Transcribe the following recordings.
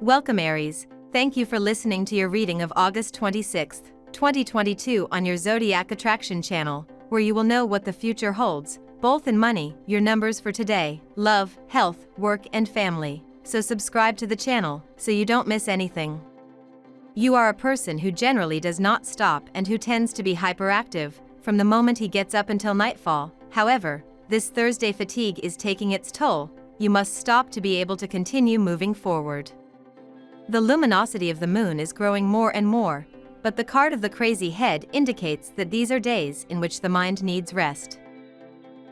Welcome Aries, thank you for listening to your reading of August 26, 2022 on your Zodiac Attraction channel, where you will know what the future holds, both in money, your numbers for today, love, health, work and family. So subscribe to the channel, so you don't miss anything. You are a person who generally does not stop and who tends to be hyperactive, from the moment he gets up until nightfall. However, this Thursday fatigue is taking its toll. You must stop to be able to continue moving forward. The luminosity of the moon is growing more and more, but the card of the crazy head indicates that these are days in which the mind needs rest.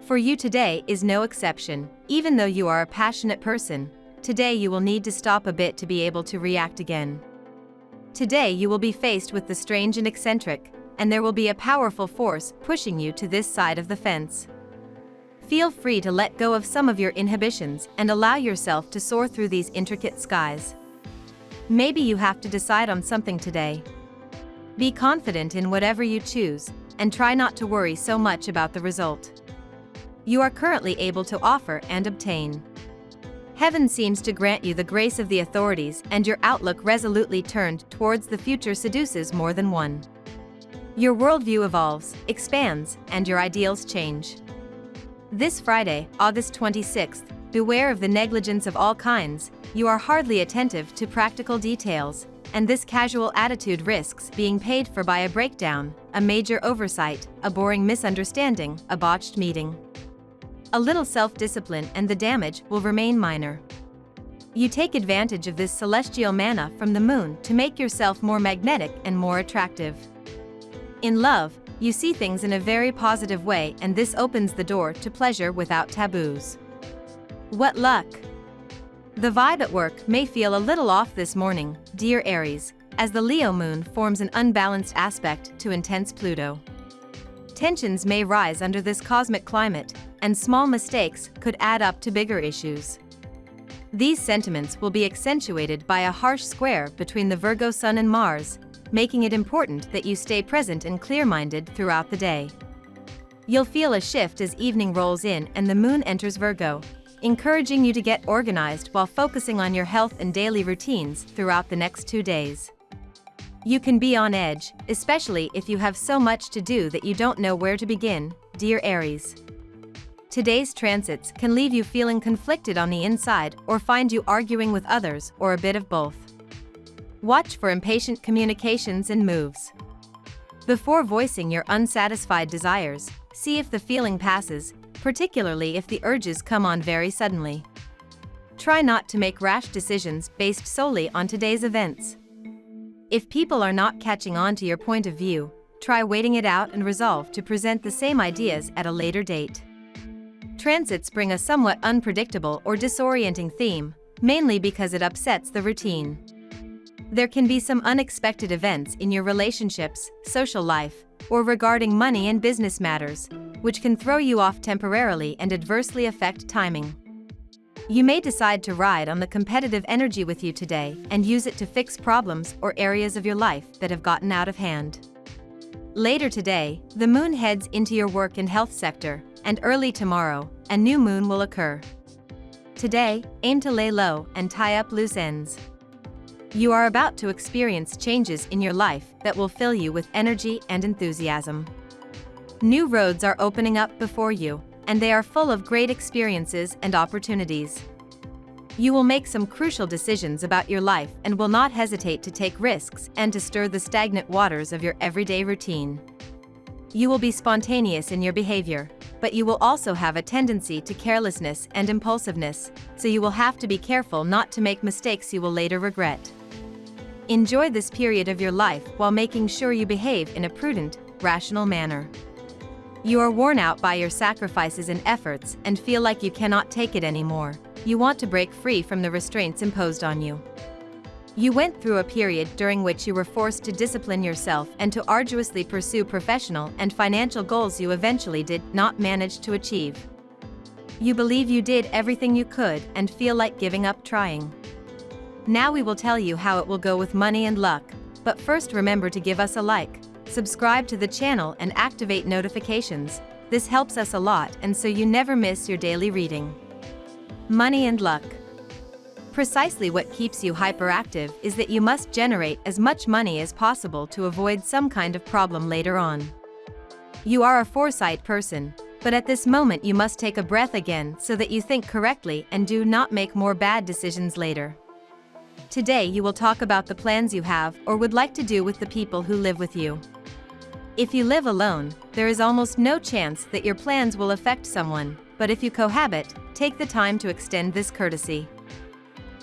For you today is no exception. Even though you are a passionate person, today you will need to stop a bit to be able to react again. Today you will be faced with the strange and eccentric, and there will be a powerful force pushing you to this side of the fence. Feel free to let go of some of your inhibitions and allow yourself to soar through these intricate skies. Maybe you have to decide on something today. Be confident in whatever you choose, and try not to worry so much about the result. You are currently able to offer and obtain. Heaven seems to grant you the grace of the authorities, and your outlook resolutely turned towards the future seduces more than one. Your worldview evolves, expands, and your ideals change. This Friday, August 26th, beware of the negligence of all kinds. You are hardly attentive to practical details, and this casual attitude risks being paid for by a breakdown, a major oversight, a boring misunderstanding, a botched meeting. A little self-discipline and the damage will remain minor. You take advantage of this celestial manna from the moon to make yourself more magnetic and more attractive. In love, you see things in a very positive way, and this opens the door to pleasure without taboos. What luck! The vibe at work may feel a little off this morning, dear Aries, as the Leo moon forms an unbalanced aspect to intense Pluto. Tensions may rise under this cosmic climate, and small mistakes could add up to bigger issues. These sentiments will be accentuated by a harsh square between the Virgo Sun and Mars, making it important that you stay present and clear-minded throughout the day. You'll feel a shift as evening rolls in and the moon enters Virgo, encouraging you to get organized while focusing on your health and daily routines throughout the next 2 days. You can be on edge, especially if you have so much to do that you don't know where to begin, dear Aries. Today's transits can leave you feeling conflicted on the inside or find you arguing with others, or a bit of both. Watch for impatient communications and moves. Before voicing your unsatisfied desires, see if the feeling passes, particularly if the urges come on very suddenly. Try not to make rash decisions based solely on today's events. If people are not catching on to your point of view, try waiting it out and resolve to present the same ideas at a later date. Transits bring a somewhat unpredictable or disorienting theme, mainly because it upsets the routine. There can be some unexpected events in your relationships, social life, or regarding money and business matters, which can throw you off temporarily and adversely affect timing. You may decide to ride on the competitive energy with you today and use it to fix problems or areas of your life that have gotten out of hand. Later today, the moon heads into your work and health sector, and early tomorrow, a new moon will occur. Today, aim to lay low and tie up loose ends. You are about to experience changes in your life that will fill you with energy and enthusiasm. New roads are opening up before you, and they are full of great experiences and opportunities. You will make some crucial decisions about your life and will not hesitate to take risks and to stir the stagnant waters of your everyday routine. You will be spontaneous in your behavior, but you will also have a tendency to carelessness and impulsiveness, so you will have to be careful not to make mistakes you will later regret. Enjoy this period of your life while making sure you behave in a prudent, rational manner. You are worn out by your sacrifices and efforts and feel like you cannot take it anymore. You want to break free from the restraints imposed on you. You went through a period during which you were forced to discipline yourself and to arduously pursue professional and financial goals you eventually did not manage to achieve. You believe you did everything you could and feel like giving up trying. Now we will tell you how it will go with money and luck, but first remember to give us a like, subscribe to the channel and activate notifications. This helps us a lot and so you never miss your daily reading. Money and luck. Precisely what keeps you hyperactive is that you must generate as much money as possible to avoid some kind of problem later on. You are a foresight person, but at this moment you must take a breath again so that you think correctly and do not make more bad decisions later. Today you will talk about the plans you have or would like to do with the people who live with you. If you live alone, there is almost no chance that your plans will affect someone, but if you cohabit, take the time to extend this courtesy.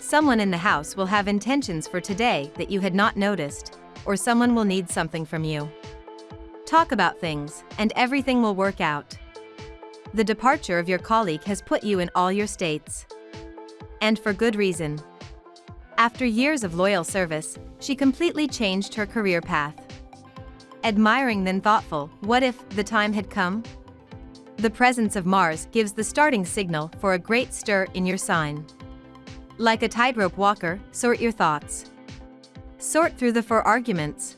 Someone in the house will have intentions for today that you had not noticed, or someone will need something from you. Talk about things, and everything will work out. The departure of your colleague has put you in all your states. And for good reason. After years of loyal service, she completely changed her career path. Admiring then thoughtful, what if the time had come? The presence of Mars gives the starting signal for a great stir in your sign. Like a tightrope walker, sort your thoughts. Sort through the four arguments.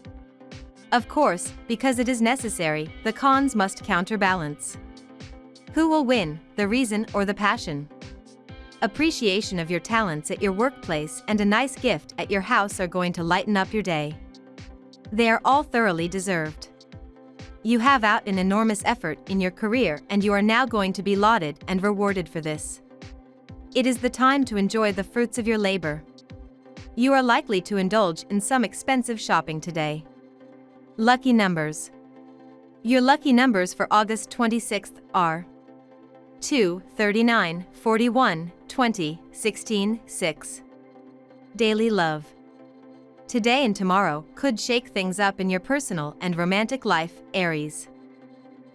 Of course, because it is necessary, the cons must counterbalance. Who will win, the reason or the passion? Appreciation of your talents at your workplace and a nice gift at your house are going to lighten up your day. They are all thoroughly deserved. You have out an enormous effort in your career and you are now going to be lauded and rewarded for this. It is the time to enjoy the fruits of your labor. You are likely to indulge in some expensive shopping today. Lucky numbers. Your lucky numbers for August 26th are 2, 39, 41, 20, 16, 6. Daily love. Today and tomorrow could shake things up in your personal and romantic life, Aries.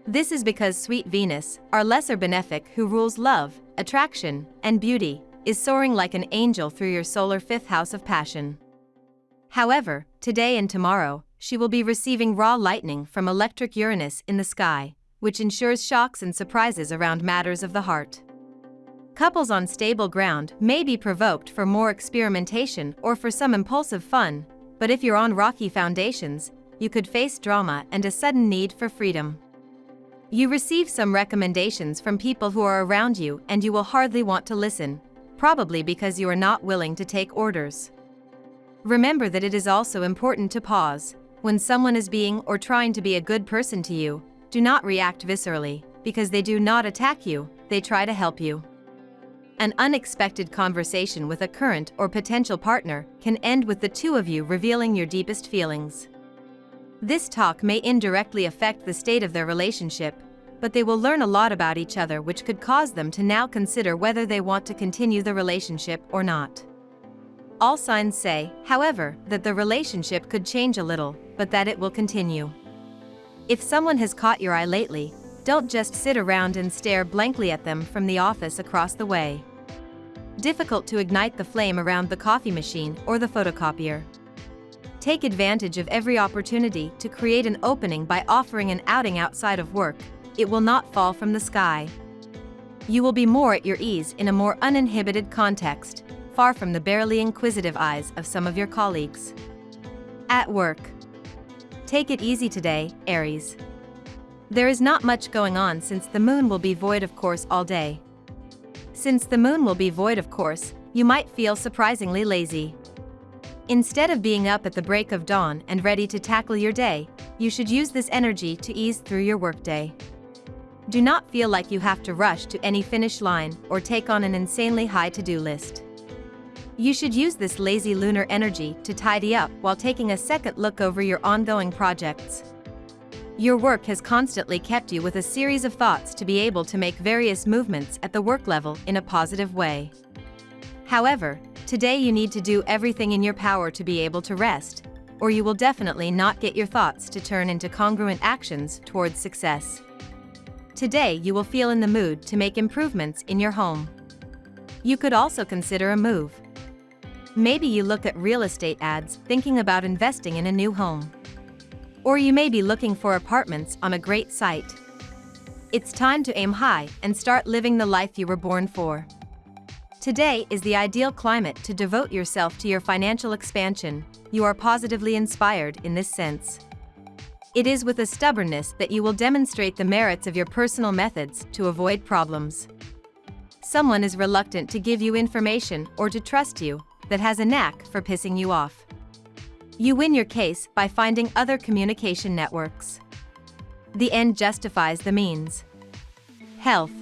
This is because sweet Venus, our lesser benefic who rules love, attraction, and beauty, is soaring like an angel through your solar fifth house of passion. However, today and tomorrow, she will be receiving raw lightning from electric Uranus in the sky, which ensures shocks and surprises around matters of the heart. Couples on stable ground may be provoked for more experimentation or for some impulsive fun, but if you're on rocky foundations, you could face drama and a sudden need for freedom. You receive some recommendations from people who are around you and you will hardly want to listen, probably because you are not willing to take orders. Remember that it is also important to pause. When someone is being or trying to be a good person to you, do not react viscerally, because they do not attack you, they try to help you. An unexpected conversation with a current or potential partner can end with the two of you revealing your deepest feelings. This talk may indirectly affect the state of their relationship, but they will learn a lot about each other which could cause them to now consider whether they want to continue the relationship or not. All signs say, however, that the relationship could change a little, but that it will continue. If someone has caught your eye lately, don't just sit around and stare blankly at them from the office across the way. Difficult to ignite the flame around the coffee machine or the photocopier. Take advantage of every opportunity to create an opening by offering an outing outside of work. It will not fall from the sky. You will be more at your ease in a more uninhibited context, far from the barely inquisitive eyes of some of your colleagues. At work. Take it easy today, Aries. There is not much going on since the moon will be void of course all day. Since the moon will be void of course, you might feel surprisingly lazy. Instead of being up at the break of dawn and ready to tackle your day, you should use this energy to ease through your workday. Do not feel like you have to rush to any finish line or take on an insanely high to-do list. You should use this lazy lunar energy to tidy up while taking a second look over your ongoing projects. Your work has constantly kept you with a series of thoughts to be able to make various movements at the work level in a positive way. However, today you need to do everything in your power to be able to rest, or you will definitely not get your thoughts to turn into congruent actions towards success. Today you will feel in the mood to make improvements in your home. You could also consider a move. Maybe you look at real estate ads thinking about investing in a new home. Or you may be looking for apartments on a great site. It's time to aim high and start living the life you were born for. Today is the ideal climate to devote yourself to your financial expansion. You are positively inspired in this sense. It is with a stubbornness that you will demonstrate the merits of your personal methods to avoid problems. Someone is reluctant to give you information or to trust you, that has a knack for pissing you off. You win your case by finding other communication networks. The end justifies the means. Health.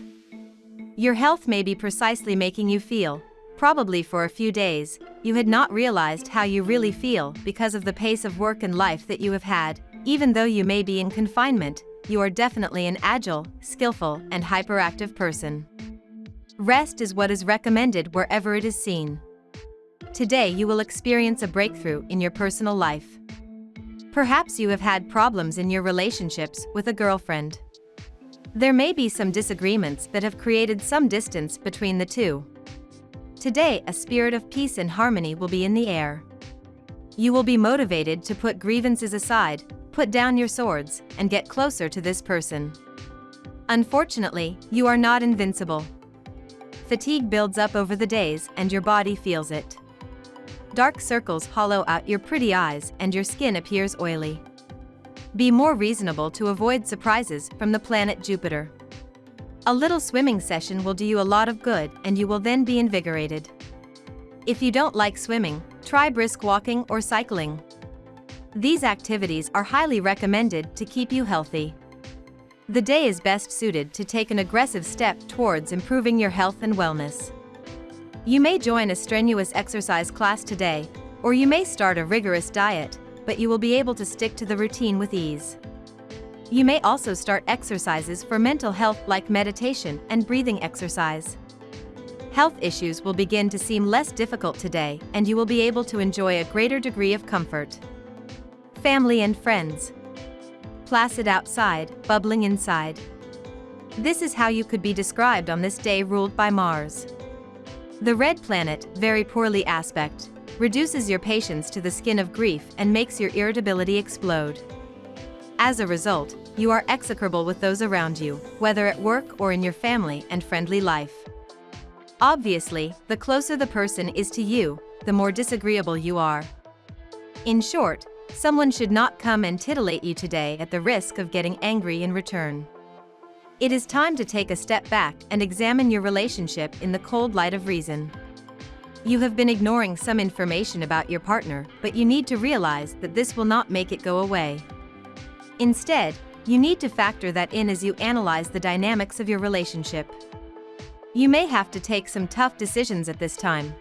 Your health may be precisely making you feel, probably for a few days, you had not realized how you really feel because of the pace of work and life that you have had. Even though you may be in confinement, you are definitely an agile, skillful, and hyperactive person. Rest is what is recommended wherever it is seen. Today you will experience a breakthrough in your personal life. Perhaps you have had problems in your relationships with a girlfriend. There may be some disagreements that have created some distance between the two. Today, a spirit of peace and harmony will be in the air. You will be motivated to put grievances aside, put down your swords, and get closer to this person. Unfortunately, you are not invincible. Fatigue builds up over the days and your body feels it. Dark circles hollow out your pretty eyes and your skin appears oily. Be more reasonable to avoid surprises from the planet Jupiter. A little swimming session will do you a lot of good and you will then be invigorated. If you don't like swimming, try brisk walking or cycling. These activities are highly recommended to keep you healthy. The day is best suited to take an aggressive step towards improving your health and wellness. You may join a strenuous exercise class today, or you may start a rigorous diet, but you will be able to stick to the routine with ease. You may also start exercises for mental health like meditation and breathing exercise. Health issues will begin to seem less difficult today, and you will be able to enjoy a greater degree of comfort. Family and friends. Placid outside, bubbling inside. This is how you could be described on this day ruled by Mars. The red planet, very poorly aspect, reduces your patience to the skin of grief and makes your irritability explode. As a result, you are execrable with those around you, whether at work or in your family and friendly life. Obviously, the closer the person is to you, the more disagreeable you are. In short, someone should not come and titillate you today at the risk of getting angry in return. It is time to take a step back and examine your relationship in the cold light of reason. You have been ignoring some information about your partner, but you need to realize that this will not make it go away. Instead, you need to factor that in as you analyze the dynamics of your relationship. You may have to take some tough decisions at this time.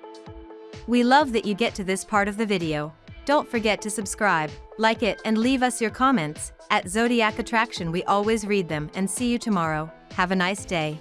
We love that you get to this part of the video. Don't forget to subscribe, like it, and leave us your comments. At Zodiac Attraction we always read them, and see you tomorrow. Have a nice day.